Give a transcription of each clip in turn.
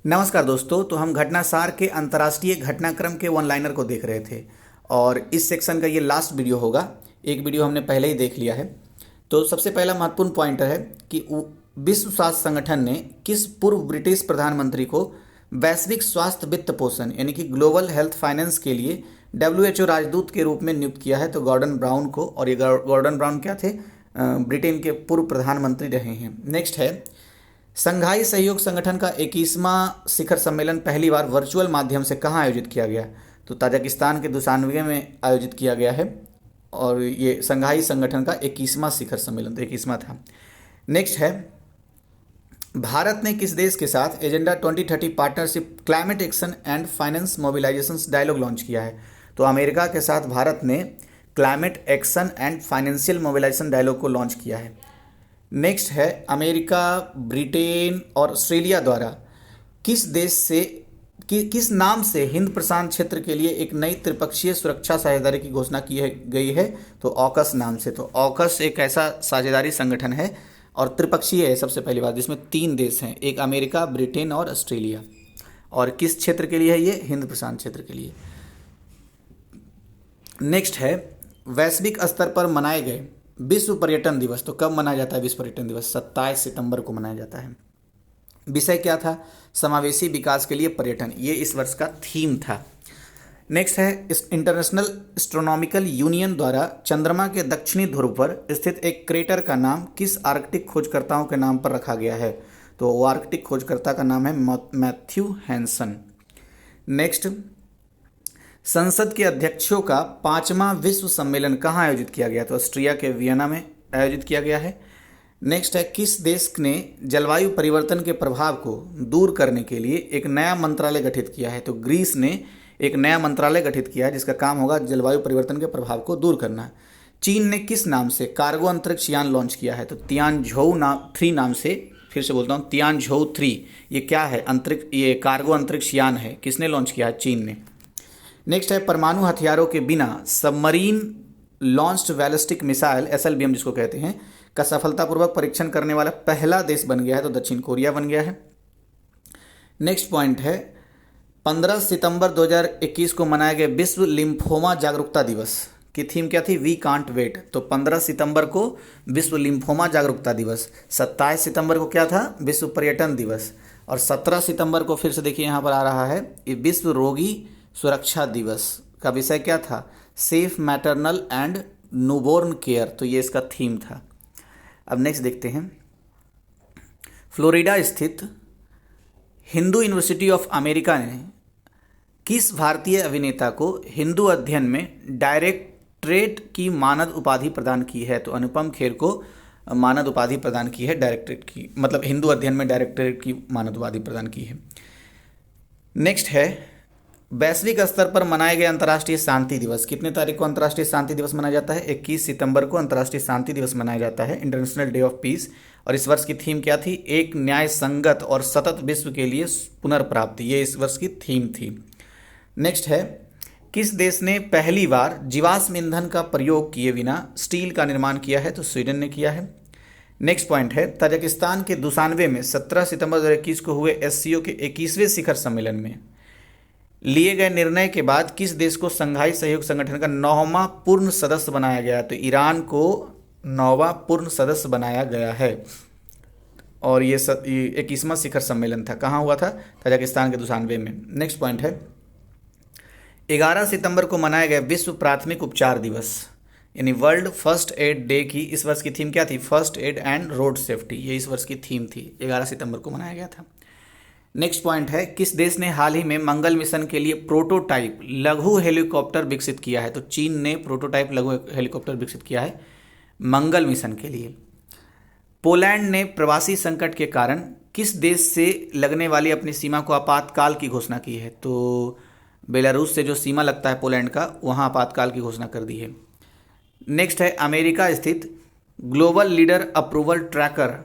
नमस्कार दोस्तों। तो हम घटनासार के अंतर्राष्ट्रीय घटनाक्रम के वन लाइनर को देख रहे थे और इस सेक्शन का ये लास्ट वीडियो होगा। एक वीडियो हमने पहले ही देख लिया है। तो सबसे पहला महत्वपूर्ण पॉइंटर है कि विश्व स्वास्थ्य संगठन ने किस पूर्व ब्रिटिश प्रधानमंत्री को वैश्विक स्वास्थ्य वित्त पोषण यानी कि ग्लोबल हेल्थ फाइनेंस के लिए WHO राजदूत के रूप में नियुक्त किया है। तो गॉर्डन ब्राउन को। और ये गॉर्डन ब्राउन क्या थे? ब्रिटेन के पूर्व प्रधानमंत्री रहे हैं। नेक्स्ट है, संघाई सहयोग संगठन का 21वां शिखर सम्मेलन पहली बार वर्चुअल माध्यम से कहाँ आयोजित किया गया? तो ताजिकिस्तान के दुशान्बे में आयोजित किया गया है और ये संघाई संगठन का 21वां शिखर सम्मेलन, तो 21वां था। नेक्स्ट है, भारत ने किस देश के साथ agenda 2030 partnership climate action and finance mobilisation dialogue launch किया है? तो अमेरिका के साथ भारत ने climate action and financial mobilisation dialogue को लॉन्च किया है। नेक्स्ट है, अमेरिका, ब्रिटेन और ऑस्ट्रेलिया द्वारा किस देश से किस नाम से हिंद प्रशांत क्षेत्र के लिए एक नई त्रिपक्षीय सुरक्षा साझेदारी की घोषणा की गई है? तो ऑकस नाम से। तो ऑकस एक ऐसा साझेदारी संगठन है और त्रिपक्षीय है सबसे पहली बात, जिसमें 3 देश हैं, एक अमेरिका, ब्रिटेन और ऑस्ट्रेलिया। और किस क्षेत्र के लिए है ये? हिंद प्रशांत क्षेत्र के लिए। नेक्स्ट है, वैश्विक स्तर पर मनाए गए विश्व पर्यटन दिवस। तो कब मनाया जाता है विश्व पर्यटन दिवस? 27 सितंबर को मनाया जाता है। विषय क्या था? समावेशी विकास के लिए पर्यटन। ये इस वर्ष का थीम था। नेक्स्ट है, इस इंटरनेशनल एस्ट्रोनॉमिकल यूनियन द्वारा चंद्रमा के दक्षिणी ध्रुव पर स्थित एक क्रेटर का नाम किस आर्कटिक खोजकर्ताओं के नाम पर रखा गया है? तो वो आर्कटिक खोजकर्ता का नाम है मैथ्यू हैंसन। नेक्स्ट, संसद के अध्यक्षों का 5वां विश्व सम्मेलन कहाँ आयोजित किया गया? तो ऑस्ट्रिया के वियना में आयोजित किया गया है। नेक्स्ट है, किस देश ने जलवायु परिवर्तन के प्रभाव को दूर करने के लिए एक नया मंत्रालय गठित किया है? तो ग्रीस ने एक नया मंत्रालय गठित किया है जिसका काम होगा जलवायु परिवर्तन के प्रभाव को दूर करना। चीन ने किस नाम से कार्गो अंतरिक्ष यान लॉन्च किया है? तो तियानझोउ 3 नाम से। फिर से बोलता हूँ, तियानझोउ 3। ये क्या है? ये कार्गो अंतरिक्ष यान है। किसने लॉन्च किया है? चीन ने। नेक्स्ट है, परमाणु हथियारों के बिना submarine launched ballistic missile SLBM जिसको कहते हैं का सफलतापूर्वक परीक्षण करने वाला पहला देश बन गया है? तो दक्षिण कोरिया बन गया है। नेक्स्ट पॉइंट है, 15 सितंबर 2021 को मनाया गया विश्व लिम्फोमा जागरूकता दिवस की थीम क्या थी? We can't wait. तो 15 सितंबर को विश्व लिम्फोमा जागरूकता दिवस। 27 सितंबर को क्या था? विश्व पर्यटन दिवस। और 17 सितंबर को फिर से देखिए यहाँ पर आ रहा है, ये विश्व रोगी सुरक्षा दिवस का विषय क्या था? Safe maternal and newborn care. तो ये इसका थीम था। अब नेक्स्ट देखते हैं, फ्लोरिडा स्थित हिंदू यूनिवर्सिटी ऑफ अमेरिका ने किस भारतीय अभिनेता को हिंदू अध्ययन में डायरेक्टरेट की मानद उपाधि प्रदान की है? तो अनुपम खेर को मानद उपाधि प्रदान की है, डायरेक्टरेट की, मतलब हिंदू अध्ययन में डायरेक्टरेट की मानद उपाधि प्रदान की है। नेक्स्ट है, वैश्विक स्तर पर मनाए गए अंतर्राष्ट्रीय शांति दिवस। कितने तारीख को अंतर्राष्ट्रीय शांति दिवस मनाया जाता है? 21 सितंबर को अंतर्राष्ट्रीय शांति दिवस मनाया जाता है, इंटरनेशनल डे ऑफ पीस। और इस वर्ष की थीम क्या थी? एक न्याय संगत और सतत विश्व के लिए पुनर्प्राप्ति। ये इस वर्ष की थीम थी। नेक्स्ट है, किस देश ने पहली बार जीवाश्म ईंधन का प्रयोग किए बिना स्टील का निर्माण किया है? तो स्वीडन ने किया है। नेक्स्ट पॉइंट है, ताजिकिस्तान के दुशान्बे में 17 सितंबर 2021 को हुए SCO के 21वें शिखर सम्मेलन में लिए गए निर्णय के बाद किस देश को संघाई सहयोग संगठन का 9वां पूर्ण सदस्य बनाया गया? तो ईरान को 9वां पूर्ण सदस्य बनाया गया है। और ये 21वां शिखर सम्मेलन था, कहाँ हुआ था? ताजिकिस्तान के दुशान्बे में। नेक्स्ट पॉइंट है, 11 सितंबर को मनाया गया विश्व प्राथमिक उपचार दिवस यानी वर्ल्ड फर्स्ट एड डे की इस वर्ष की थीम क्या थी? First aid and road safety. ये इस वर्ष की थीम थी, 11 सितंबर को मनाया गया था। नेक्स्ट पॉइंट है, किस देश ने हाल ही में मंगल मिशन के लिए प्रोटोटाइप लघु हेलीकॉप्टर विकसित किया है? तो चीन ने प्रोटोटाइप लघु हेलीकॉप्टर विकसित किया है मंगल मिशन के लिए। पोलैंड ने प्रवासी संकट के कारण किस देश से लगने वाली अपनी सीमा को आपातकाल की घोषणा की है? तो बेलारूस से जो सीमा लगता है पोलैंड का, वहाँ आपातकाल की घोषणा कर दी है। नेक्स्ट है, अमेरिका स्थित global leader approval tracker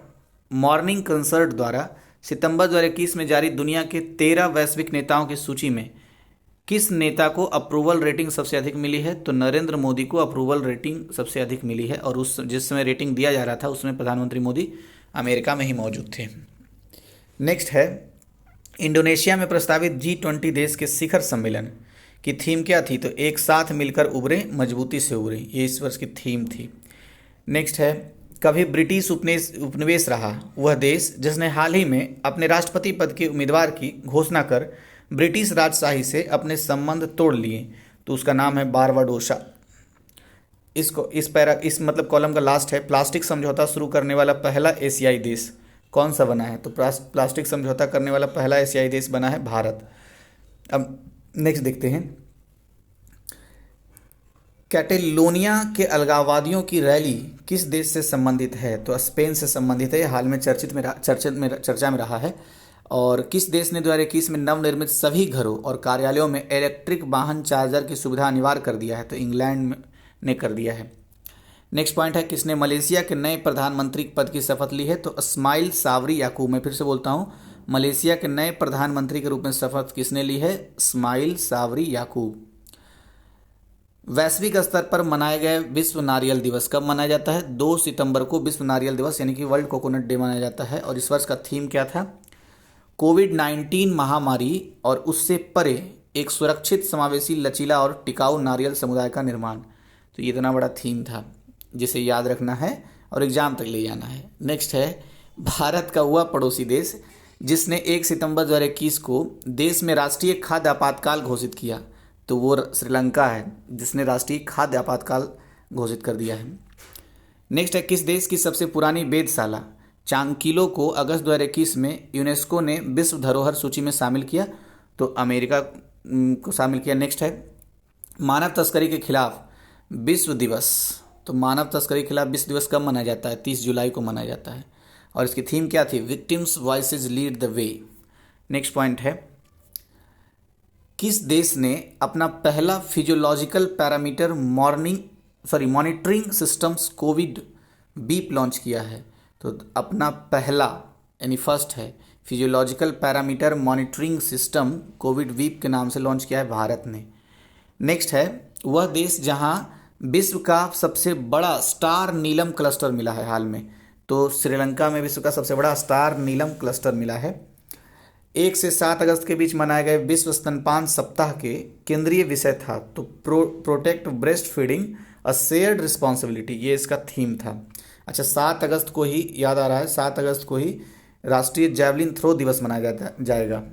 morning concert द्वारा सितंबर 2021 में जारी दुनिया के 13 वैश्विक नेताओं की सूची में किस नेता को अप्रूवल रेटिंग सबसे अधिक मिली है? तो नरेंद्र मोदी को अप्रूवल रेटिंग सबसे अधिक मिली है। और उस जिस समय रेटिंग दिया जा रहा था उसमें प्रधानमंत्री मोदी अमेरिका में ही मौजूद थे। नेक्स्ट है, इंडोनेशिया में प्रस्तावित G20 देश के शिखर सम्मेलन की थीम क्या थी? तो एक साथ मिलकर उभरे, मजबूती से उभरे, ये इस वर्ष की थीम थी। नेक्स्ट है, कभी ब्रिटिश उपनिवेश रहा वह देश जिसने हाल ही में अपने राष्ट्रपति पद के उम्मीदवार की घोषणा कर ब्रिटिश राजशाही से अपने संबंध तोड़ लिए, तो उसका नाम है बारबाडोसा। इस मतलब कॉलम का लास्ट है, प्लास्टिक समझौता शुरू करने वाला पहला एशियाई देश कौन सा बना है? तो प्लास्टिक समझौता करने वाला पहला एशियाई देश बना है भारत। अब नेक्स्ट देखते हैं, कैटेलोनिया के अलगाववादियों की रैली किस देश से संबंधित है? तो स्पेन से संबंधित है। हाल में चर्चा में रहा है। और किस देश ने 2021 में नवनिर्मित सभी घरों और कार्यालयों में इलेक्ट्रिक वाहन चार्जर की सुविधा अनिवार्य कर दिया है? तो इंग्लैंड ने कर दिया है। नेक्स्ट पॉइंट है, किसने मलेशिया के नए प्रधानमंत्री पद की शपथ ली है? तो इस्माइल सावरी याकूब। मैं फिर से बोलता हूँ, मलेशिया के नए प्रधानमंत्री के रूप में शपथ किसने ली है? इस्माइल सावरी याकूब। वैश्विक स्तर पर मनाए गए विश्व नारियल दिवस कब मनाया जाता है? 2 सितंबर को विश्व नारियल दिवस यानी कि वर्ल्ड कोकोनट डे मनाया जाता है। और इस वर्ष का थीम क्या था? कोविड-19 महामारी और उससे परे एक सुरक्षित, समावेशी, लचीला और टिकाऊ नारियल समुदाय का निर्माण। तो ये इतना बड़ा थीम था जिसे याद रखना है और एग्जाम तक ले जाना है। नेक्स्ट है, भारत का हुआ पड़ोसी देश जिसने 1 सितंबर 2021 को देश में राष्ट्रीय खाद्य आपातकाल घोषित किया, तो वो श्रीलंका है जिसने राष्ट्रीय खाद्य आपातकाल घोषित कर दिया है। नेक्स्ट है, किस देश की सबसे पुरानी वेधशाला चांगकिलो को अगस्त 2021 में यूनेस्को ने विश्व धरोहर सूची में शामिल किया? तो अमेरिका को शामिल किया। नेक्स्ट है, मानव तस्करी के खिलाफ विश्व दिवस। तो मानव तस्करी के खिलाफ विश्व दिवस कब मनाया जाता है? 30 जुलाई को मनाया जाता है। और इसकी थीम क्या थी? Victims voices lead the way. Next point है, किस देश ने अपना पहला physiological parameter monitoring systems Covid beep launch किया है? तो अपना पहला यानी फर्स्ट है physiological parameter monitoring system Covid beep के नाम से लॉन्च किया है भारत ने। नेक्स्ट है, वह देश जहां विश्व का सबसे बड़ा स्टार नीलम क्लस्टर मिला है हाल में, तो श्रीलंका में विश्व का सबसे बड़ा स्टार नीलम क्लस्टर मिला है। 1 से 7 अगस्त के बीच मनाए गए विश्व स्तनपान सप्ताह के केंद्रीय विषय था तो protect breast feeding a shared responsibility, ये इसका थीम था। अच्छा, 7 अगस्त को ही याद आ रहा है, 7 अगस्त को ही राष्ट्रीय जैवलिन थ्रो दिवस मनाया जाएगा,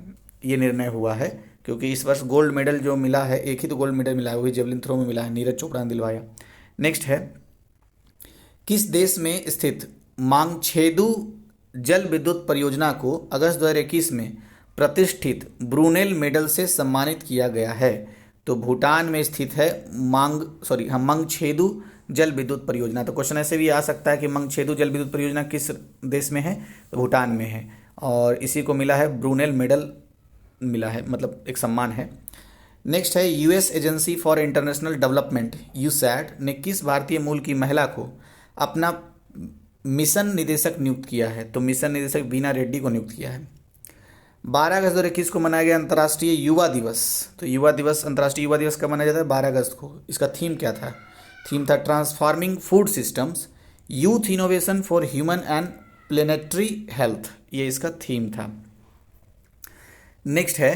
ये निर्णय हुआ है क्योंकि इस वर्ष गोल्ड मेडल जो मिला है, एक ही तो गोल्ड मेडल मिला है, वही जैवलिन थ्रो में मिला है, नीरज चोपड़ा ने दिलवाया। नेक्स्ट है, किस देश में स्थित मांगछेदू जल विद्युत परियोजना को अगस्त 2021 में प्रतिष्ठित ब्रूनेल मेडल से सम्मानित किया गया है? तो भूटान में स्थित है मंगछेदू जल विद्युत परियोजना। तो क्वेश्चन ऐसे भी आ सकता है कि मंगछेदू जल विद्युत परियोजना किस देश में है? तो भूटान में है और इसी को मिला है ब्रूनेल मेडल मिला है, मतलब एक सम्मान है। नेक्स्ट है, US agency for international development USAID ने किस भारतीय मूल की महिला को अपना मिशन निदेशक नियुक्त किया है? तो मिशन निदेशक वीना रेड्डी को नियुक्त किया है। 12 अगस्त 2021 को मनाया गया अंतर्राष्ट्रीय युवा दिवस। तो अंतर्राष्ट्रीय युवा दिवस कब मनाया जाता है? 12 अगस्त को। इसका थीम क्या था? थीम था transforming food systems, youth innovation for human and planetary health, ये इसका थीम था। नेक्स्ट है,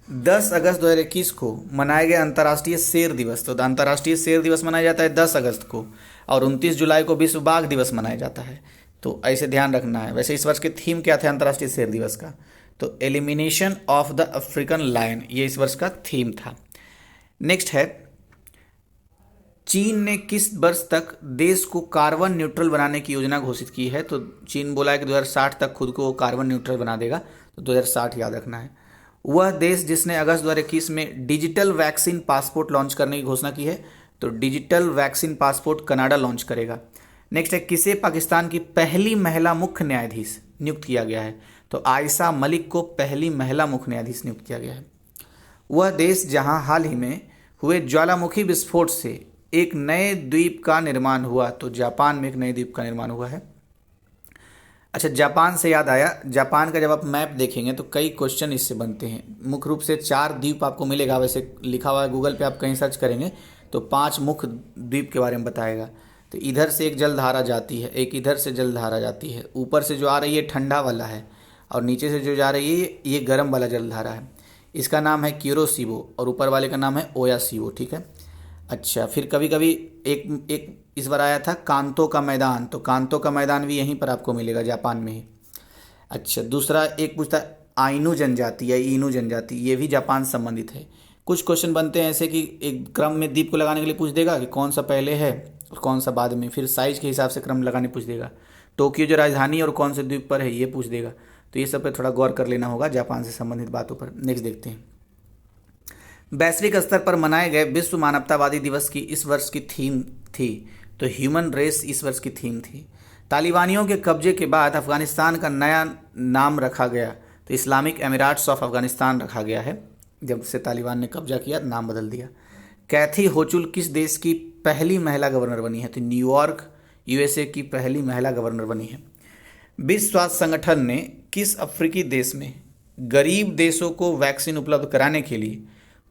10 अगस्त 2021 को मनाया गया अंतर्राष्ट्रीय शेर दिवस। तो अंतर्राष्ट्रीय शेर दिवस मनाया जाता है 10 अगस्त को और 29 जुलाई को विश्व बाघ दिवस मनाया जाता है, तो ऐसे ध्यान रखना है। वैसे इस वर्ष के थीम क्या था अंतर्राष्ट्रीय शेर दिवस का? तो elimination of the African lion, ये इस वर्ष का थीम था। नेक्स्ट है, चीन ने किस वर्ष तक देश को कार्बन न्यूट्रल बनाने की योजना घोषित की है? तो चीन बोला है कि 2060 तक खुद को कार्बन न्यूट्रल बना देगा, तो 2060 याद रखना है। वह देश जिसने अगस्त 2021 में डिजिटल वैक्सीन पासपोर्ट लॉन्च करने की घोषणा की है, तो digital vaccine passport Canada launch करेगा। नेक्स्ट है, किसे पाकिस्तान की पहली महिला मुख्य न्यायाधीश नियुक्त किया गया है? तो आयशा मलिक को पहली महिला मुख्य न्यायाधीश नियुक्त किया गया है। वह देश जहां हाल ही में हुए ज्वालामुखी विस्फोट से एक नए द्वीप का निर्माण हुआ, तो जापान में एक नए द्वीप का निर्माण हुआ है। अच्छा, जापान से याद आया, जापान का जब आप मैप देखेंगे तो कई क्वेश्चन इससे बनते हैं। मुख्य रूप से 4 द्वीप आपको मिलेगा, वैसे लिखा हुआ है गूगल पे, आप कहीं सर्च करेंगे तो 5 मुख्य द्वीप के बारे में बताएगा। तो इधर से एक जलधारा जाती है, एक इधर से जलधारा जाती है, ऊपर से जो आ रही है ठंडा वाला है और नीचे से जो जा रही है ये गर्म वाला जलधारा है, इसका नाम है क्यूरोसिबो और ऊपर वाले का नाम है ओयासिबो। ठीक है। अच्छा, फिर कभी कभी एक एक इस बार आया था कांतो का मैदान, तो कांतो का मैदान भी यहीं पर आपको मिलेगा, जापान में ही। अच्छा, दूसरा एक पूछता आइनू जनजाति या इनू जनजाति, ये भी जापान से संबंधित है। कुछ क्वेश्चन बनते हैं ऐसे कि एक क्रम में द्वीप को लगाने के लिए पूछ देगा कि कौन सा पहले है और कौन सा बाद में, फिर साइज के हिसाब से क्रम लगाने पूछ देगा। टोक्यो जो राजधानी और कौन से द्वीप पर है ये पूछ देगा। तो ये सब पे थोड़ा गौर कर लेना होगा जापान से संबंधित बातों पर। नेक्स्ट देखते हैं, वैश्विक स्तर पर मनाए गए विश्व मानवतावादी दिवस की इस वर्ष की थीम थी, तो ह्यूमन रेस इस वर्ष की थीम थी। तालिबानियों के कब्जे के बाद अफगानिस्तान का नया नाम रखा गया, तो इस्लामिक एमिराट्स ऑफ अफगानिस्तान रखा गया है। जब से तालिबान ने कब्जा किया नाम बदल दिया। कैथी होचुल किस देश की पहली महिला गवर्नर बनी है, तो न्यूयॉर्क यूएसए की पहली महिला गवर्नर बनी है। विश्व स्वास्थ्य संगठन ने किस अफ्रीकी देश में गरीब देशों को वैक्सीन उपलब्ध कराने के लिए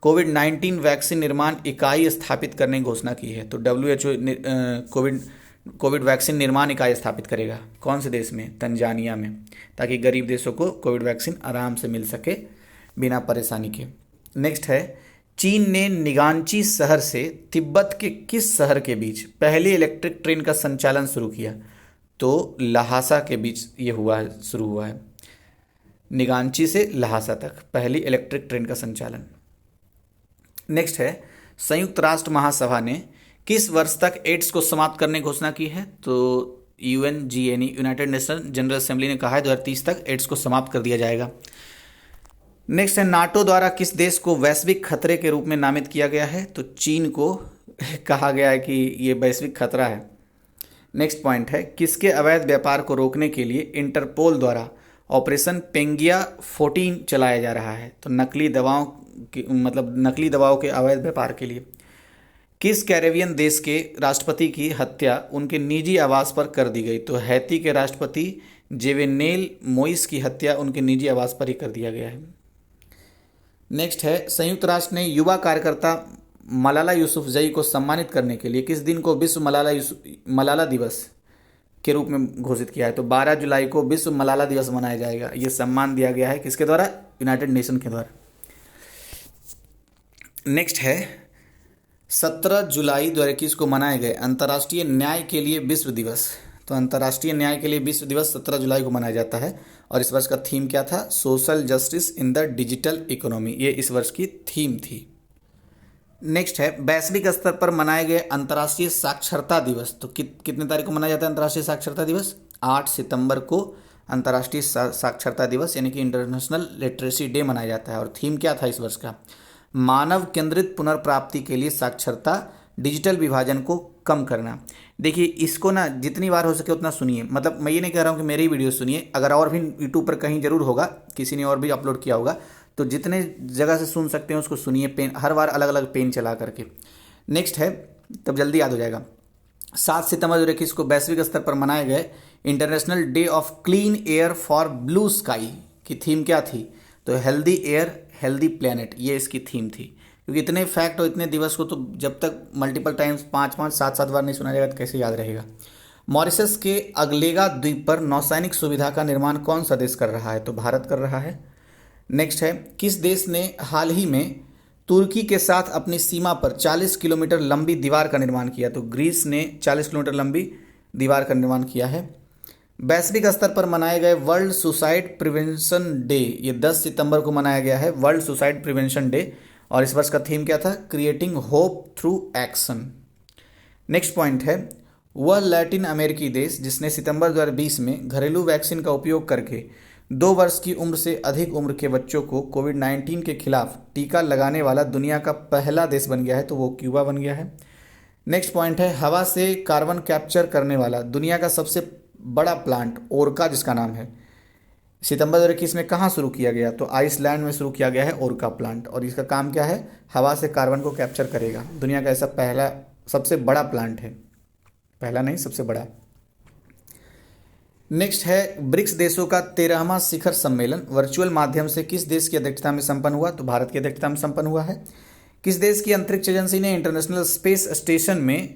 कोविड-19 वैक्सीन निर्माण इकाई स्थापित करने की घोषणा की है, तो WHO कोविड वैक्सीन निर्माण इकाई स्थापित करेगा। कौन से देश में? तंजानिया में, ताकि गरीब देशों को कोविड वैक्सीन आराम से मिल सके बिना परेशानी के। नेक्स्ट है, चीन ने निगांची शहर से तिब्बत के किस शहर के बीच पहली इलेक्ट्रिक ट्रेन का संचालन शुरू किया, तो लहासा के बीच ये शुरू हुआ है। निगांची से लहासा तक पहली इलेक्ट्रिक ट्रेन का संचालन। नेक्स्ट है, संयुक्त राष्ट्र महासभा ने किस वर्ष तक एड्स को समाप्त करने की घोषणा की है, तो UNGA United nation general assembly ने कहा है 2030 तक एड्स को समाप्त कर दिया जाएगा। नेक्स्ट है, नाटो द्वारा किस देश को वैश्विक खतरे के रूप में नामित किया गया है, तो चीन को कहा गया है कि ये वैश्विक खतरा है। नेक्स्ट पॉइंट है, किसके अवैध व्यापार को रोकने के लिए इंटरपोल द्वारा ऑपरेशन पेंगिया 14 चलाया जा रहा है, तो नकली दवाओं के अवैध व्यापार के लिए। किस कैरेबियन देश के राष्ट्रपति की हत्या उनके निजी आवास पर कर दी गई, तो हैती के राष्ट्रपति जेवेनेल मोइस की हत्या उनके निजी आवास पर ही कर दिया गया है। नेक्स्ट है, संयुक्त राष्ट्र ने युवा कार्यकर्ता मलाला यूसुफजई को सम्मानित करने के लिए किस दिन को विश्व मलाला दिवस के रूप में घोषित किया है, तो 12 जुलाई को विश्व मलाला दिवस मनाया जाएगा। ये सम्मान दिया गया है किसके द्वारा? यूनाइटेड नेशन के द्वारा। नेक्स्ट है, 17 जुलाई 2021 को मनाए गए अंतर्राष्ट्रीय न्याय के लिए विश्व दिवस, तो अंतर्राष्ट्रीय न्याय के लिए विश्व दिवस 17 जुलाई को मनाया जाता है। और इस वर्ष का थीम क्या था? Social justice in the digital economy, ये इस वर्ष की थीम थी। नेक्स्ट है, वैश्विक स्तर पर मनाए गए अंतर्राष्ट्रीय साक्षरता दिवस, तो कितने तारीख को मनाया जाता है अंतर्राष्ट्रीय साक्षरता दिवस? 8 सितंबर को अंतर्राष्ट्रीय साक्षरता दिवस यानी कि इंटरनेशनल लिटरेसी डे मनाया जाता है। और थीम क्या था इस वर्ष का? मानव केंद्रित पुनर्प्राप्ति के लिए साक्षरता, डिजिटल विभाजन को कम करना। देखिए, इसको ना जितनी बार हो सके उतना सुनिए, मतलब मैं ये नहीं कह रहा हूँ कि मेरी वीडियो सुनिए, अगर और भी यूट्यूब पर कहीं जरूर होगा, किसी ने और भी अपलोड किया होगा, तो जितने जगह से सुन सकते हैं उसको सुनिए, पेन हर बार अलग अलग पेन चला करके। नेक्स्ट है, तब जल्दी याद हो जाएगा। 7 सितंबर 2021 को वैश्विक स्तर पर मनाए गए international day of clean air for blue sky की थीम क्या थी, तो हेल्दी एयर हेल्दी प्लेनेट, ये इसकी थीम थी। क्योंकि इतने फैक्ट और इतने दिवस को तो जब तक मल्टीपल टाइम्स 5-5 7-7 बार नहीं सुना जाएगा तो कैसे याद रहेगा। मॉरिशस के अगलेगा द्वीप पर नौसैनिक सुविधा का निर्माण कौन सा देश कर रहा है, तो भारत कर रहा है। नेक्स्ट है, किस देश ने हाल ही में तुर्की के साथ अपनी सीमा पर 40 किलोमीटर लंबी दीवार का निर्माण किया, तो ग्रीस ने 40 किलोमीटर लंबी दीवार का निर्माण किया है। वैश्विक स्तर पर मनाए गए वर्ल्ड सुसाइड प्रिवेंशन डे, ये 10 सितंबर को मनाया गया है, वर्ल्ड सुसाइड प्रिवेंशन डे। और इस वर्ष का थीम क्या था? Creating hope through action. Next point है, वह लैटिन अमेरिकी देश जिसने सितंबर 2020 में घरेलू वैक्सीन का उपयोग करके 2 वर्ष की उम्र से अधिक उम्र के बच्चों को कोविड-19 के खिलाफ टीका लगाने वाला दुनिया का पहला देश बन गया है, तो वो क्यूबा बन गया है। नेक्स्ट पॉइंट है, हवा से कार्बन कैप्चर करने वाला दुनिया का सबसे बड़ा प्लांट ओरका जिसका नाम है, सितंबर 2021 में कहाँ शुरू किया गया, तो आइसलैंड में शुरू किया गया है ओरका प्लांट। और इसका काम क्या है? हवा से कार्बन को कैप्चर करेगा। दुनिया का ऐसा पहला सबसे बड़ा प्लांट है, पहला नहीं सबसे बड़ा। नेक्स्ट है, ब्रिक्स देशों का 13वां शिखर सम्मेलन वर्चुअल माध्यम से किस देश की अध्यक्षता में संपन्न हुआ, तो भारत की अध्यक्षता में संपन्न हुआ है। किस देश की अंतरिक्ष एजेंसी ने इंटरनेशनल स्पेस स्टेशन में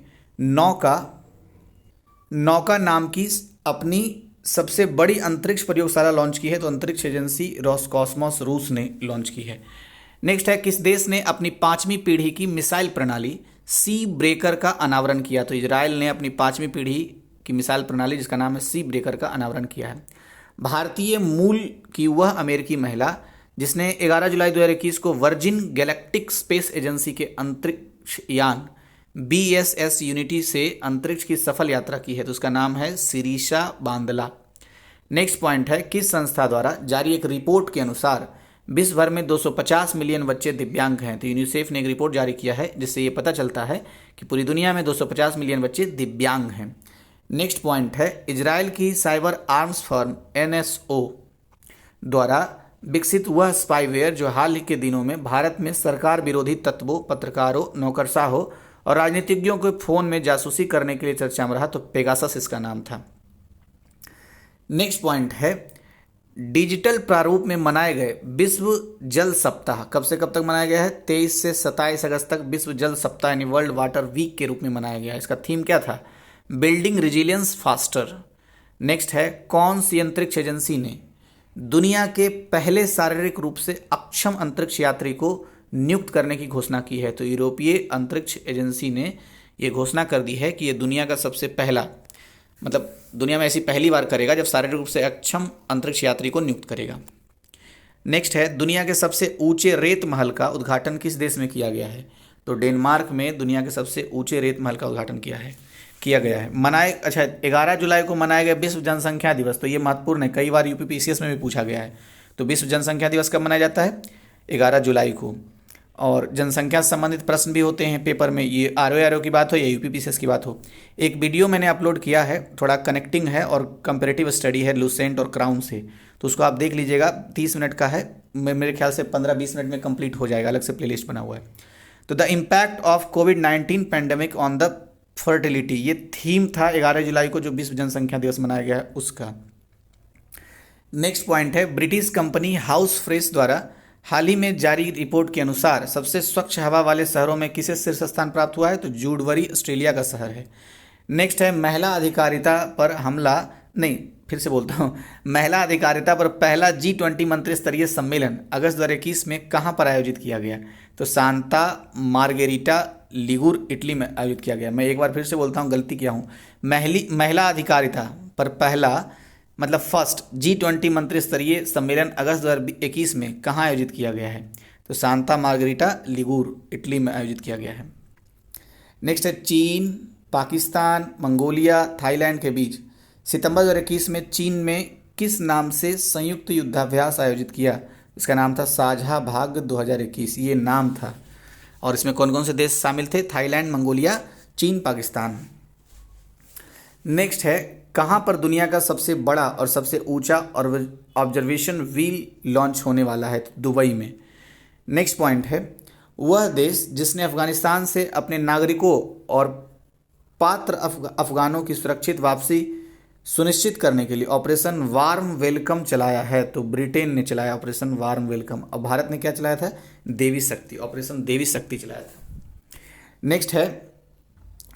नौका नाम की अपनी सबसे बड़ी अंतरिक्ष प्रयोगशाला लॉन्च की है? तो अंतरिक्ष एजेंसी रोसकॉस्मोस रूस ने लॉन्च की है। नेक्स्ट है, किस देश ने अपनी 5वीं पीढ़ी की मिसाइल प्रणाली सी ब्रेकर का अनावरण किया? तो इजराइल ने अपनी 5वीं पीढ़ी की मिसाइल प्रणाली जिसका नाम है सी ब्रेकर का अनावरण किया है। भारतीय मूल की वह अमेरिकी महिला जिसने 11 जुलाई 2021 को वर्जिन गैलेक्टिक स्पेस एजेंसी के अंतरिक्ष यान BSS यूनिटी से अंतरिक्ष की सफल यात्रा की है, तो उसका नाम है शिरीषा बांदला। नेक्स्ट पॉइंट है, किस संस्था द्वारा जारी एक रिपोर्ट के अनुसार विश्व भर में 250 मिलियन बच्चे दिव्यांग हैं? तो यूनिसेफ ने एक रिपोर्ट जारी किया है जिससे ये पता चलता है कि पूरी दुनिया में 250 मिलियन बच्चे दिव्यांग हैं। नेक्स्ट पॉइंट है, इजराइल की साइबर आर्म्स फर्म NSO द्वारा विकसित वह स्पाईवेयर जो हाल ही के दिनों में भारत में सरकार विरोधी तत्वों, पत्रकारों, नौकरशाहों और राजनीतिज्ञों के फोन में जासूसी करने के लिए चर्चा में रहा, तो पेगासस इसका नाम था। नेक्स्ट पॉइंट है, डिजिटल प्रारूप में मनाए गए विश्व जल सप्ताह कब से कब तक मनाया गया है? 23 से 27 अगस्त तक विश्व जल सप्ताह यानी वर्ल्ड वाटर वीक के रूप में मनाया गया। इसका थीम क्या था? Building resilience faster. नेक्स्ट है, कौन सी अंतरिक्ष एजेंसी ने दुनिया के पहले शारीरिक रूप से अक्षम अंतरिक्ष यात्री को नियुक्त करने की घोषणा की है? तो यूरोपीय अंतरिक्ष एजेंसी ने यह घोषणा कर दी है कि यह दुनिया का सबसे पहला, मतलब दुनिया में ऐसी पहली बार करेगा जब शारीरिक रूप से अक्षम अंतरिक्ष यात्री को नियुक्त करेगा। नेक्स्ट है, दुनिया के सबसे ऊंचे रेत महल का उद्घाटन किस देश में किया गया है? तो डेनमार्क में दुनिया के सबसे ऊंचे रेत महल का उद्घाटन किया गया है। 11 जुलाई को मनाया गया विश्व जनसंख्या दिवस। तो ये महत्वपूर्ण है, कई बार UPPCS में भी पूछा गया है। तो विश्व जनसंख्या दिवस कब मनाया जाता है? 11 जुलाई को। और जनसंख्या से संबंधित प्रश्न भी होते हैं पेपर में, ये RO की बात हो या UPPCS की बात हो। एक वीडियो मैंने अपलोड किया है, थोड़ा कनेक्टिंग है और कंपेरेटिव स्टडी है लूसेंट और क्राउन से, तो उसको आप देख लीजिएगा। 30 मिनट का है, मेरे ख्याल से 15-20 मिनट में कंप्लीट हो जाएगा, अलग से प्लेलिस्ट बना हुआ है। तो the impact of covid pandemic on the fertility, ये थीम था 11 जुलाई को जो विश्व जनसंख्या दिवस मनाया गया है उसका। नेक्स्ट पॉइंट है, ब्रिटिश कंपनी हाउस फ्रेश द्वारा हाल ही में जारी रिपोर्ट के अनुसार सबसे स्वच्छ हवा वाले शहरों में किसे शीर्ष स्थान प्राप्त हुआ है? तो जूडबरी ऑस्ट्रेलिया का शहर है। नेक्स्ट है, महिला अधिकारिता पर महिला अधिकारिता पर पहला G20 मंत्री स्तरीय सम्मेलन अगस्त 2021 में कहाँ पर आयोजित किया गया? तो सांता मार्गेरिटा लिगुर इटली में आयोजित किया गया। मैं एक बार फिर से बोलता हूँ, गलती किया हूँ। महिला अधिकारिता पर पहला मतलब फर्स्ट G20 मंत्री स्तरीय सम्मेलन अगस्त 2021 में कहाँ आयोजित किया गया है? तो सांता मार्गेरिटा लिगुर इटली में आयोजित किया गया है। नेक्स्ट है, चीन, पाकिस्तान, मंगोलिया, थाईलैंड के बीच सितंबर 2021 में चीन में किस नाम से संयुक्त युद्धाभ्यास आयोजित किया? इसका नाम था साझा भाग 2021, ये नाम था। और इसमें कौन कौन से देश शामिल थे? थाईलैंड, मंगोलिया, चीन, पाकिस्तान। नेक्स्ट है, कहाँ पर दुनिया का सबसे बड़ा और सबसे ऊंचा ऑब्जर्वेशन व्हील लॉन्च होने वाला है? तो दुबई में। नेक्स्ट पॉइंट है, वह देश जिसने अफगानिस्तान से अपने नागरिकों और पात्र अफगानों की सुरक्षित वापसी सुनिश्चित करने के लिए ऑपरेशन वार्म वेलकम चलाया है? तो ब्रिटेन ने चलाया ऑपरेशन वार्म वेलकम। और भारत ने क्या चलाया था? देवी शक्ति, ऑपरेशन देवी शक्ति चलाया था। नेक्स्ट है,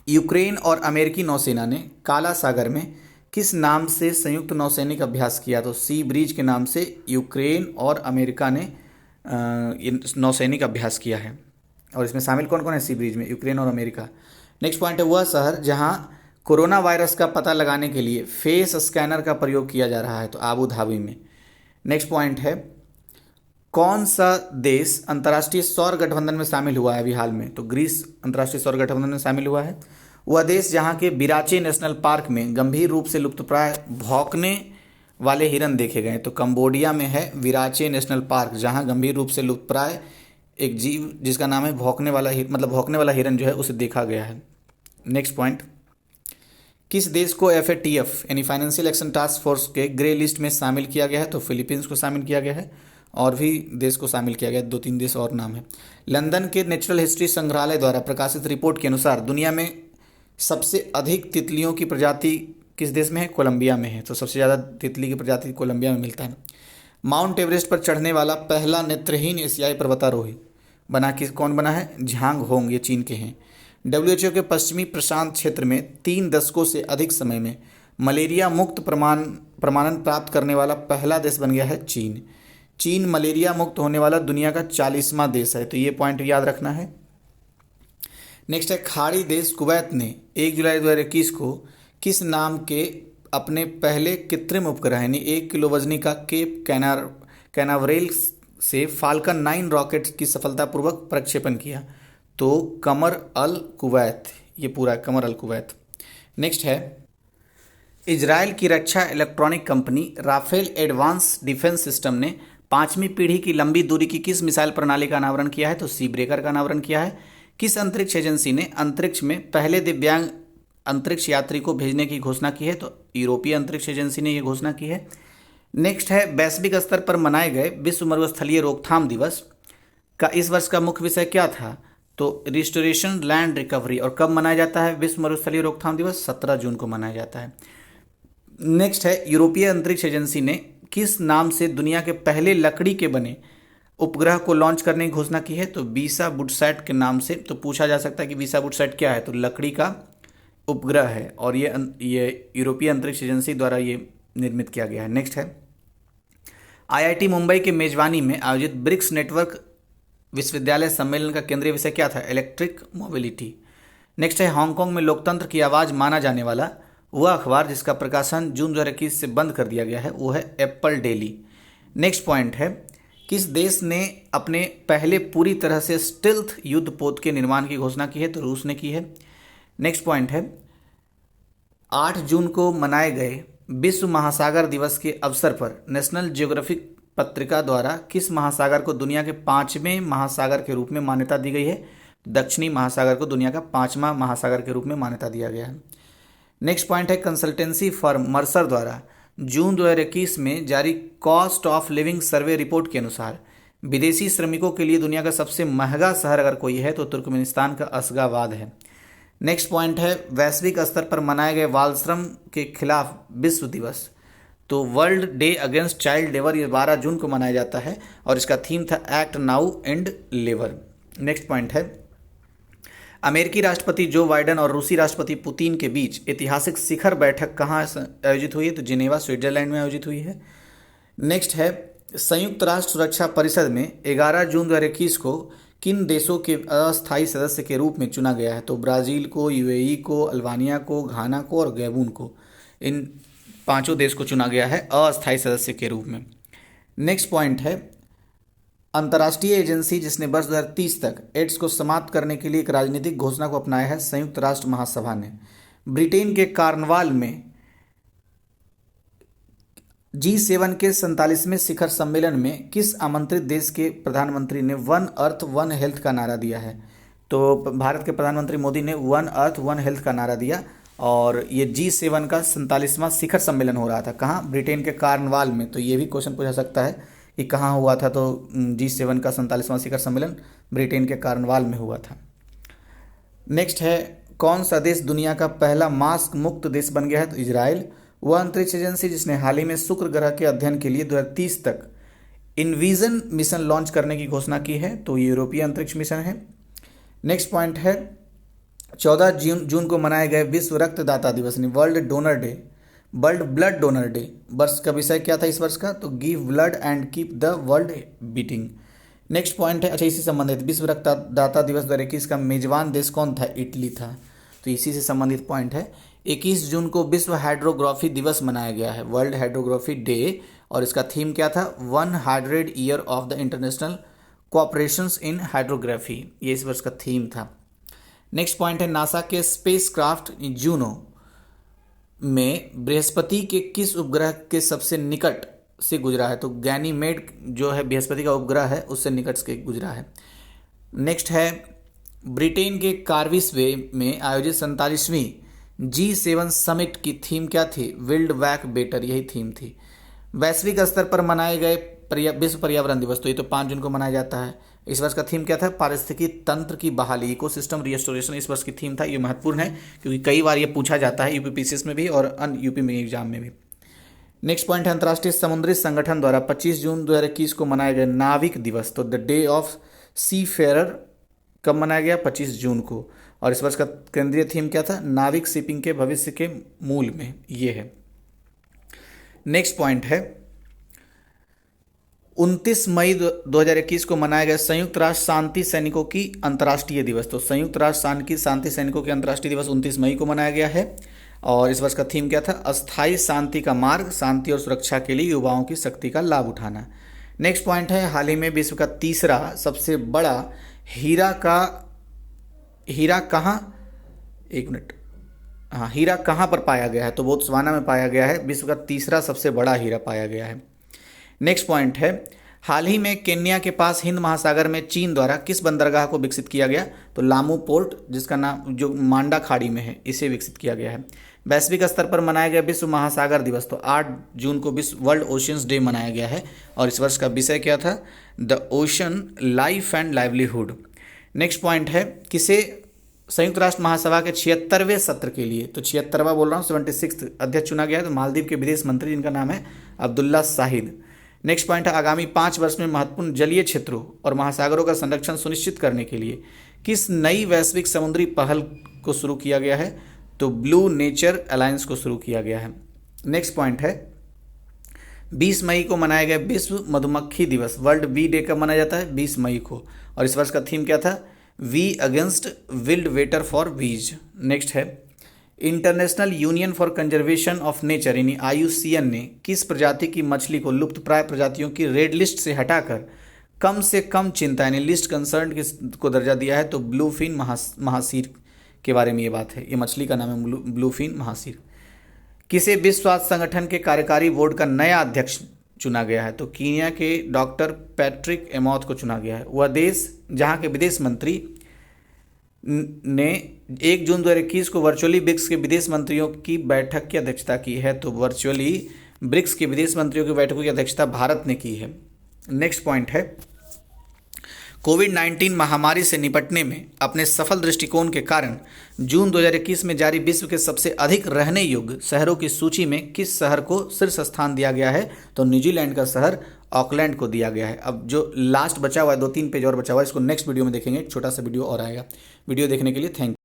यूक्रेन और अमेरिकी नौसेना ने काला सागर में किस नाम से संयुक्त नौसैनिक अभ्यास किया? तो सी ब्रिज के नाम से यूक्रेन और अमेरिका ने नौसैनिक अभ्यास किया है। और इसमें शामिल कौन कौन है सी ब्रिज में? यूक्रेन और अमेरिका। नेक्स्ट पॉइंट है, वह शहर जहां कोरोना वायरस का पता लगाने के लिए फेस स्कैनर का प्रयोग किया जा रहा है? तो आबू धाबी में। नेक्स्ट पॉइंट है, कौन सा देश अंतर्राष्ट्रीय सौर गठबंधन में शामिल हुआ है अभी हाल में? तो ग्रीस अंतर्राष्ट्रीय सौर गठबंधन में शामिल हुआ है। वह देश जहां के बिराचे नेशनल पार्क में गंभीर रूप से लुप्तप्राय भौंकने वाले हिरन देखे गए? तो कंबोडिया में है विराचे नेशनल पार्क, जहां गंभीर रूप से लुप्तप्राय एक जीव जिसका नाम है भौंकने वाला हिरन जो है उसे देखा गया है। नेक्स्ट पॉइंट, किस देश को FATF यानी फाइनेंशियल एक्शन टास्क फोर्स के ग्रे लिस्ट में शामिल किया गया है? तो फिलीपींस को शामिल किया गया है और भी देश को शामिल किया गया, 2-3 देश और नाम है। लंदन के नेचुरल हिस्ट्री संग्रहालय द्वारा प्रकाशित रिपोर्ट के अनुसार दुनिया में सबसे अधिक तितलियों की प्रजाति किस देश में है? कोलंबिया में है। तो सबसे ज़्यादा तितली की प्रजाति कोलंबिया में मिलता है। माउंट एवरेस्ट पर चढ़ने वाला पहला नेत्रहीन एशियाई पर्वतारोही कौन बना है? झांग होंग, ये चीन के हैं। WHO के पश्चिमी प्रशांत क्षेत्र में 3 दशकों से अधिक समय में मलेरिया मुक्त प्रमाण प्रमाणन प्राप्त करने वाला पहला देश बन गया है चीन। चीन मलेरिया मुक्त होने वाला दुनिया का 40वां देश है, तो ये पॉइंट याद रखना है। नेक्स्ट है, खाड़ी देश कुवैत ने 1 जुलाई 2021 को किस नाम के अपने पहले कृत्रिम उपग्रह यानी 1 किलो वजनी का केप कैनावरेल से फाल्कन 9 रॉकेट की सफलतापूर्वक प्रक्षेपण किया? तो कमर अल कुवैत, ये पूरा कमर अल कुवैत। नेक्स्ट है, इजराइल की रक्षा electronic company Rafael advance defence system ने 5वीं पीढ़ी की लंबी दूरी की किस मिसाइल प्रणाली का अनावरण किया है? तो सी ब्रेकर का अनावरण किया है। किस अंतरिक्ष एजेंसी ने अंतरिक्ष में पहले दिव्यांग अंतरिक्ष यात्री को भेजने की घोषणा की है? तो यूरोपीय अंतरिक्ष एजेंसी ने यह घोषणा की है। नेक्स्ट है, वैश्विक स्तर पर मनाए गए विश्व मरुस्थलीय रोकथाम दिवस का इस वर्ष का मुख्य विषय क्या था? तो रिस्टोरेशन लैंड रिकवरी। और कब मनाया जाता है विश्व मरुस्थलीय रोकथाम दिवस? 17 जून को मनाया जाता है। नेक्स्ट है, यूरोपीय अंतरिक्ष एजेंसी ने किस नाम से दुनिया के पहले लकड़ी के बने उपग्रह को लॉन्च करने की घोषणा की है? तो वीसा बुटसैट के नाम से। तो पूछा जा सकता है कि वीसा बुटसैट क्या है? तो लकड़ी का उपग्रह है और ये यूरोपीय अंतरिक्ष एजेंसी द्वारा ये निर्मित किया गया है। नेक्स्ट है, आईआईटी मुंबई के मेजबानी में आयोजित ब्रिक्स नेटवर्क विश्वविद्यालय सम्मेलन का केंद्रीय विषय क्या था? Electric mobility. नेक्स्ट है, हांगकांग में लोकतंत्र की आवाज़ माना जाने वाला वह अखबार जिसका प्रकाशन जून 2021 से बंद कर दिया गया है वो है एप्पल डेली। नेक्स्ट पॉइंट है, किस देश ने अपने पहले पूरी तरह से स्टिल्थ युद्धपोत के निर्माण की घोषणा की है? तो रूस ने की है। नेक्स्ट पॉइंट है, 8 जून को मनाए गए विश्व महासागर दिवस के अवसर पर नेशनल ज्योग्राफिक पत्रिका द्वारा किस महासागर को दुनिया के 5वें महासागर के रूप में मान्यता दी गई है? दक्षिणी महासागर को दुनिया का 5वां महासागर के रूप में मान्यता दिया गया है। नेक्स्ट पॉइंट है, कंसल्टेंसी फर्म मर्सर द्वारा जून 2021 में जारी cost of living survey report के अनुसार विदेशी श्रमिकों के लिए दुनिया का सबसे महंगा शहर अगर कोई है तो तुर्कमेनिस्तान का अशगाबाद है। नेक्स्ट पॉइंट है, वैश्विक स्तर पर मनाए गए बाल श्रम के खिलाफ विश्व दिवस। तो world day against child labour ये 12 जून को मनाया जाता है और इसका थीम था act now and labour. Next point है, अमेरिकी राष्ट्रपति जो बाइडेन और रूसी राष्ट्रपति पुतिन के बीच ऐतिहासिक शिखर बैठक कहाँ आयोजित हुई है? तो जिनेवा स्विट्जरलैंड में आयोजित हुई है। नेक्स्ट है, संयुक्त राष्ट्र सुरक्षा परिषद में 11 जून 2021 को किन देशों के अस्थायी सदस्य के रूप में चुना गया है? तो ब्राज़ील को, यूएई को, अल्बानिया को, घाना को और गैबून को। इन 5 देश को चुना गया है अस्थायी सदस्य के रूप में। नेक्स्ट पॉइंट है, अंतर्राष्ट्रीय एजेंसी जिसने वर्ष 2030 तक एड्स को समाप्त करने के लिए एक राजनीतिक घोषणा को अपनाया है, संयुक्त राष्ट्र महासभा ने ब्रिटेन के कार्नवाल में G7 के 47वें शिखर सम्मेलन में किस आमंत्रित देश के प्रधानमंत्री ने वन अर्थ वन हेल्थ का नारा दिया है? तो भारत के प्रधानमंत्री मोदी ने वन अर्थ वन हेल्थ का नारा दिया और ये G7 का 47वां शिखर सम्मेलन हो रहा था। कहाँ? ब्रिटेन के कार्नवाल में। तो ये भी क्वेश्चन पूछा सकता है कि कहाँ हुआ था? तो G7 का 47वां शिखर सम्मेलन ब्रिटेन के कार्नवाल में हुआ था। नेक्स्ट है, कौन सा देश दुनिया का पहला मास्क मुक्त देश बन गया है? तो इजराइल। वह अंतरिक्ष एजेंसी जिसने हाल ही में शुक्र ग्रह के अध्ययन के लिए 2030 तक इनविजन मिशन लॉन्च करने की घोषणा की है, तो यूरोपीय अंतरिक्ष मिशन है। नेक्स्ट पॉइंट है, 14 जून को मनाए गए विश्व रक्तदाता दिवस यानी वर्ल्ड ब्लड डोनर डे वर्ष का विषय क्या था इस वर्ष का? तो give blood and keep the world beating. Next point है, अच्छा इसी से संबंधित विश्व रक्तदाता दिवस 2021 का मेजबान देश कौन था? इटली था। तो इसी से संबंधित पॉइंट है। 21 जून को विश्व हाइड्रोग्राफी दिवस मनाया गया है, वर्ल्ड हाइड्रोग्राफी डे, और इसका थीम क्या था? 100 year of the international cooperations in hydrography, ये इस वर्ष का थीम था। नेक्स्ट पॉइंट है, नासा के स्पेसक्राफ्ट जूनो में बृहस्पति के किस उपग्रह के सबसे निकट से गुजरा है? तो गैनीमेड जो है बृहस्पति का उपग्रह है उससे निकट से गुजरा है। नेक्स्ट है, ब्रिटेन के कार्विसवे में आयोजित 47वीं G7 समिट की थीम क्या थी? बिल्ड बैक बेटर, यही थीम थी। वैश्विक स्तर पर मनाए गए विश्व पर्यावरण दिवस, तो ये तो 5 जून को मनाया जाता है। इस वर्ष का थीम क्या था? पारिस्थितिकी तंत्र की बहाली, इकोसिस्टम रिस्टोरेशन इस वर्ष की थीम था। ये महत्वपूर्ण है क्योंकि कई बार ये पूछा जाता है यूपीपीसीएस में भी और अन्य यूपी में एग्जाम में भी। नेक्स्ट पॉइंट है, अंतर्राष्ट्रीय समुद्री संगठन द्वारा 25 जून 2021 को मनाया गया नाविक दिवस, तो the day of seafarer कब मनाया गया? 25 जून को। और इस वर्ष का केंद्रीय थीम क्या था? नाविक शिपिंग के भविष्य के मूल में ये है। नेक्स्ट पॉइंट है 29 मई 2021 को मनाया गया संयुक्त राष्ट्र शांति सैनिकों की अंतर्राष्ट्रीय दिवस। तो संयुक्त राष्ट्र शांति सैनिकों के अंतर्राष्ट्रीय दिवस 29 मई को मनाया गया है। और इस वर्ष का थीम क्या था? अस्थायी शांति का मार्ग, शांति और सुरक्षा के लिए युवाओं की शक्ति का लाभ उठाना। नेक्स्ट पॉइंट है हाल ही में विश्व का तीसरा सबसे बड़ा हीरा कहाँ पर पाया गया है? तो बोत्सवाना में पाया गया है। विश्व का तीसरा सबसे बड़ा हीरा पाया गया है। नेक्स्ट पॉइंट है हाल ही में केन्या के पास हिंद महासागर में चीन द्वारा किस बंदरगाह को विकसित किया गया? तो लामू पोर्ट, जिसका नाम जो मांडा खाड़ी में है, इसे विकसित किया गया है। वैश्विक स्तर पर मनाया गया विश्व महासागर दिवस। तो 8 जून को विश्व वर्ल्ड ओशियंस डे मनाया गया है। और इस वर्ष का विषय क्या था? The ocean life and livelihood. Next point है किसे संयुक्त राष्ट्र महासभा के 76वें सत्र के लिए, तो 76वां बोल रहा हूँ, 76th अध्यक्ष चुना गया है? तो मालदीव के विदेश मंत्री, जिनका नाम है अब्दुल्ला शाहिद। नेक्स्ट पॉइंट है आगामी 5 वर्ष में महत्वपूर्ण जलीय क्षेत्रों और महासागरों का संरक्षण सुनिश्चित करने के लिए किस नई वैश्विक समुद्री पहल को शुरू किया गया है? तो ब्लू नेचर अलायंस को शुरू किया गया है। नेक्स्ट पॉइंट है 20 मई को मनाया गया विश्व मधुमक्खी दिवस। वर्ल्ड बी डे कब मनाया जाता है? 20 मई को। और इस वर्ष का थीम क्या था? We against wild weather for bees. Next है international union for conservation of nature यानी IUCN ने किस प्रजाति की मछली को लुप्त प्राय प्रजातियों की रेड लिस्ट से हटाकर कम से कम चिंता यानी लिस्ट कंसर्न को दर्जा दिया है? तो ब्लूफिन महासीर के बारे में ये बात है। ये मछली का नाम है ब्लूफिन महासीर। किसे विश्व स्वास्थ्य संगठन के कार्यकारी बोर्ड का नया अध्यक्ष चुना गया है? तो कीनिया के डॉक्टर पैट्रिक एमॉथ को चुना गया है। वह देश जहाँ के विदेश मंत्री ने 1 जून 2021 को वर्चुअली ब्रिक्स के विदेश मंत्रियों की बैठक की अध्यक्षता की है। तो वर्चुअली ब्रिक्स के विदेश मंत्रियों की बैठकों की अध्यक्षता भारत ने की है। नेक्स्ट पॉइंट है कोविड-19 महामारी से निपटने में अपने सफल दृष्टिकोण के कारण जून 2021 में जारी विश्व के सबसे अधिक रहने योग्य शहरों की सूची में किस शहर को शीर्ष स्थान दिया गया है? तो न्यूजीलैंड का शहर ऑकलैंड को दिया गया है। अब जो लास्ट बचा हुआ है, 2-3 पेज और बचा हुआ है, इसको नेक्स्ट वीडियो में देखेंगे। एक छोटा सा वीडियो और आएगा। वीडियो देखने के लिए थैंक यू।